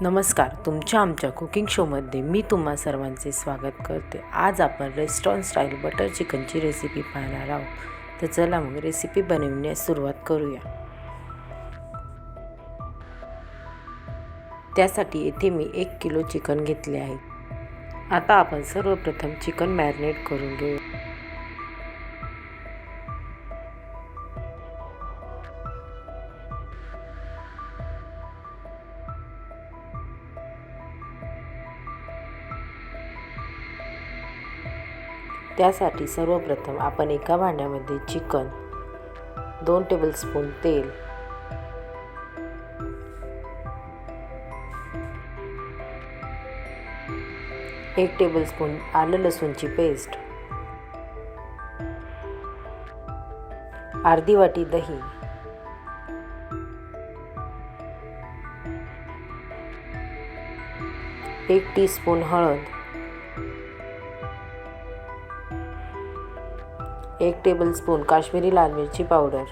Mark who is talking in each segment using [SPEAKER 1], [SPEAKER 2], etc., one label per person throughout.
[SPEAKER 1] नमस्कार, तुमच्या आमच्या कुकिंग शोमध्ये मी तुम्हा सर्वांचे स्वागत करते। आज आपण रेस्टॉरंट स्टाईल बटर चिकनची रेसिपी पाहणार आहोत। तर चला मग रेसिपी बनवण्यास सुरुवात करूया। त्यासाठी येथे मी 1 किलो चिकन घेतले आहे। आता आपण सर्वप्रथम चिकन मॅरिनेट करून घेऊ। त्यासाठी सर्वप्रथम आपण एका भांड्यामध्ये चिकन, 2 टेबलस्पून तेल, एक टेबलस्पून आलं लसूणची पेस्ट, अर्धी वाटी दही, एक टीस्पून हळद, 1 टेबलस्पून काश्मीरी लाल मिरची पावडर,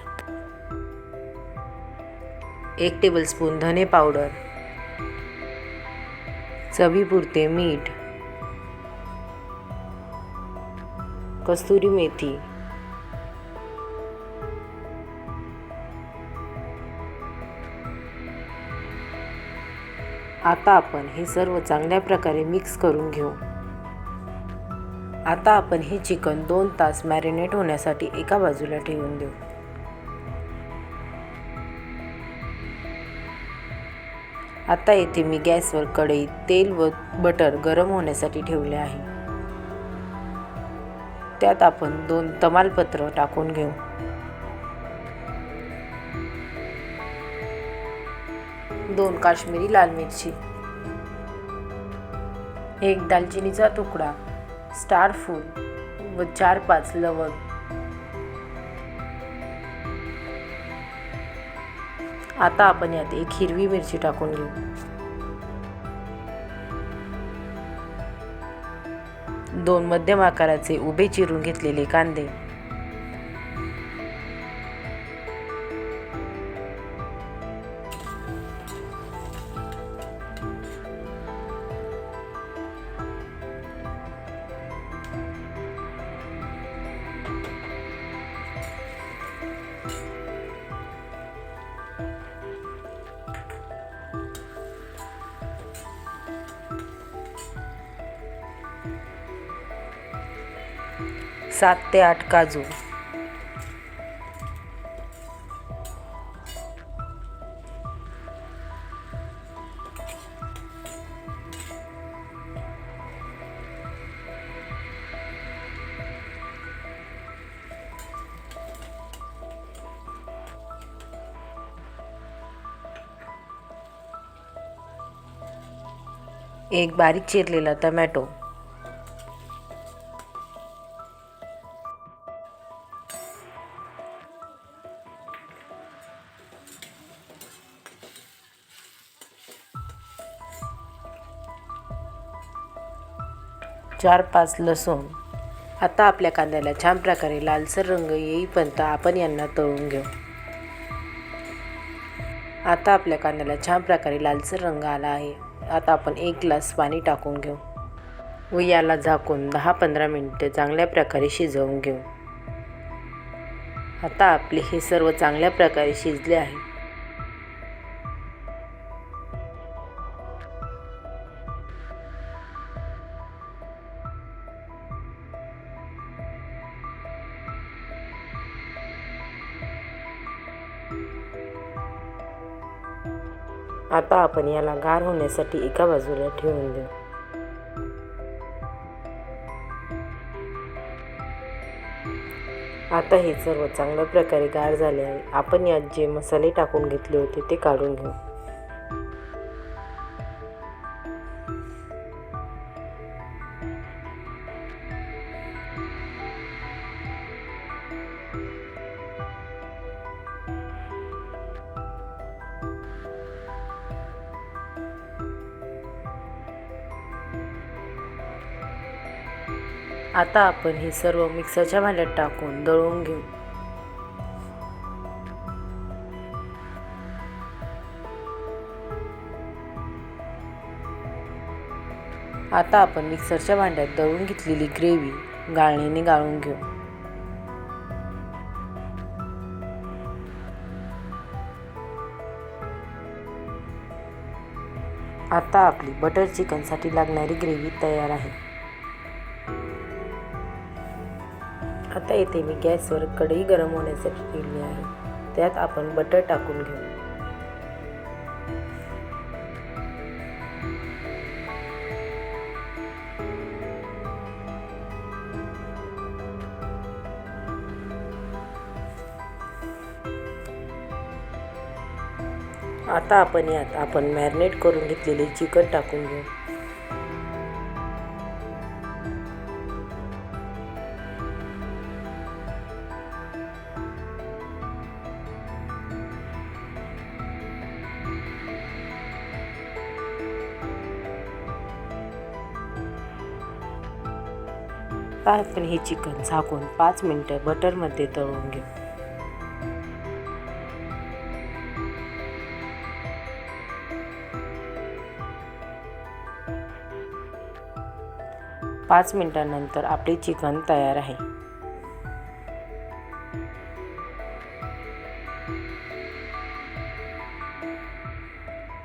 [SPEAKER 1] 1 टेबलस्पून धने पावडर, चवीपुरते मीठ, कस्तुरी मेथी, आता आपण हे सर्व चांगल्या प्रकारे मिक्स करून घेऊ। आता आपण हे चिकन 2 तास मॅरिनेट होण्यासाठी एका बाजूला ठेवून देऊ। आता येथे मी गॅसवर कढईत तेल व बटर गरम होण्यासाठी ठेवले आहे। त्यात आपण 2 तमालपत्र टाकून घेऊ। दोन काश्मीरी लाल मिरची, 1 दालचिनीचा तुकडा, स्टार फूल व 4-5 लवंग। आता आपण यात 1 हिरवी मिरची टाकून घेऊ। 2 मध्यम आकाराचे उभे चिरून घेतलेले कांदे, सात ते 8 काजू, एक बारीक चिरलेला टोमॅटो, चार 5 लसूण। आता आपल्या कांद्याला छान प्रकारे लालसर रंग येईपर्यंत आपण यांना तळून घेऊ। आता आपल्या कांद्याला छान प्रकारे लालसर रंग आला आहे। आता आपण 1 ग्लास पाणी टाकून घेऊ व याला झाकून 10-15 मिनिटे चांगल्या प्रकारे शिजवून घेऊ। आता आपले हे सर्व चांगल्या प्रकारे शिजले आहे। आता आपण याला गार होण्यासाठी एका बाजूला ठेवून देऊ। आता हे सर्व चांगल्या प्रकारे गार झाले आहे। आपण यात जे मसाले टाकून घेतले होते ते काढून घेऊ। आता आपण हे सर्व मिक्सरच्या भांड्यात टाकून दळून घेऊ। आता आपण मिक्सरच्या भांड्यात दळून घेतलेली ग्रेव्ही गाळणीने गाळून घेऊ. आता आपली बटर चिकनसाठी लागणारी ग्रेव्ही तयार आहे. आता येथे मी गॅसवर कढई गरम होण्यासाठी ठेवली आहे. त्यात आपण बटर टाकून घेऊ. आता आपण यात मॅरिनेट करून घेतलेले चिकन टाकून घेऊ. आता आपण हे चिकन झाकून 5 मिनिटं बटरमध्ये तळून घेऊ. पाच मिनिटांनंतर आपले चिकन तयार आहे.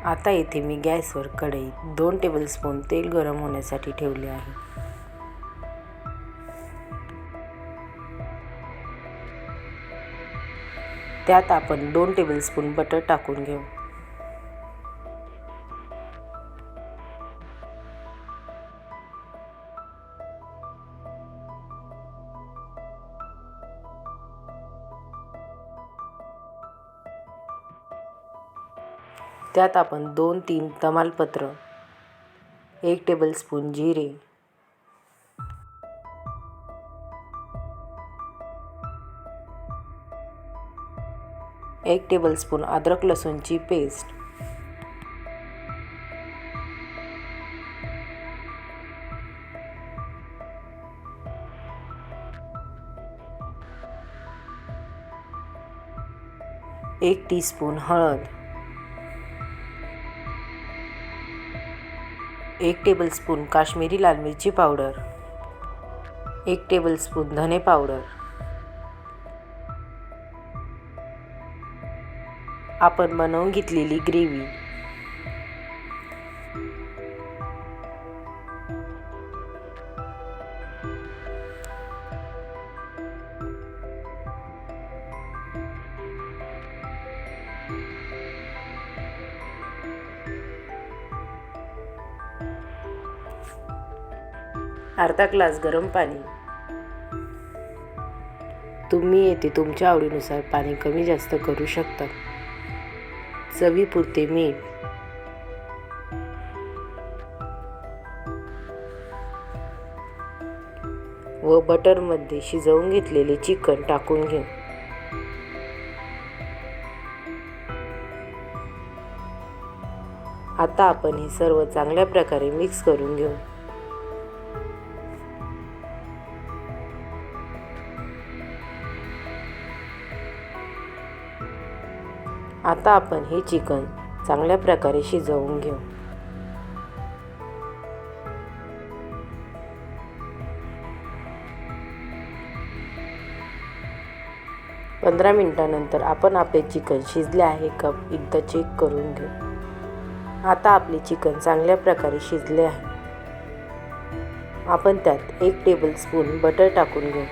[SPEAKER 1] आता येथे मी गॅसवर कढईत 2 टेबलस्पून तेल गरम होण्यासाठी ठेवले आहे. त्यात आपण 2 टेबलस्पून बटर टाकून घेऊ. त्यात आपण 2-3 तमालपत्र, 1 टेबलस्पून जिरे, 1 टेबलस्पून अद्रक लसूणची पेस्ट, एक टीस्पून हळद, 1 टेबलस्पून काश्मीरी लाल मिरची पावडर, 1 टेबलस्पून धने पावडर, आपण बनवून घेतलेली ग्रेव्ही, अर्धा ग्लास गरम पाणी. तुम्ही येथे तुमच्या आवडीनुसार पाणी कमी जास्त करू शकता. चवीपुरते मीठ, व बटरमध्ये शिजवून घेतलेले चिकन टाकून घेऊ. आता आपण हे सर्व चांगल्या प्रकारे मिक्स करून घेऊ. आता आपण हे चिकन चांगल्या प्रकारे शिजवून घेऊ. पंधरा मिनिटांनंतर आपण आपले चिकन शिजले आहे का एकदा चेक करून घेऊ. आता आपले चिकन चांगल्या प्रकारे शिजले आहे. आपण त्यात 1 टेबलस्पून बटर टाकून घेऊ.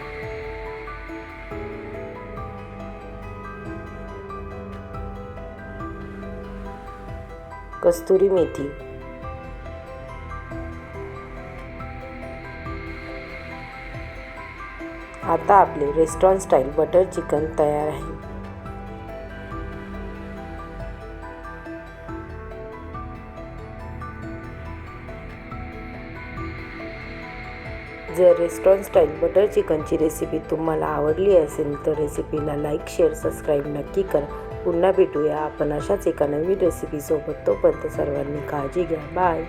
[SPEAKER 1] कस्तुरी मेथी, आता आपले रेस्टॉरंट स्टाईल बटर चिकन तयार आहे. जर रेस्टॉरंट स्टाईल बटर चिकनची रेसिपी तुम्हाला आवडली असेल तर रेसिपीला लाईक, शेअर, सबस्क्राईब नक्की करा. पुन्हा भेटूया आपण अशाच एका नवीन रेसिपीसोबत. तोपर्यंत सर्वांनी काळजी घ्या. बाय.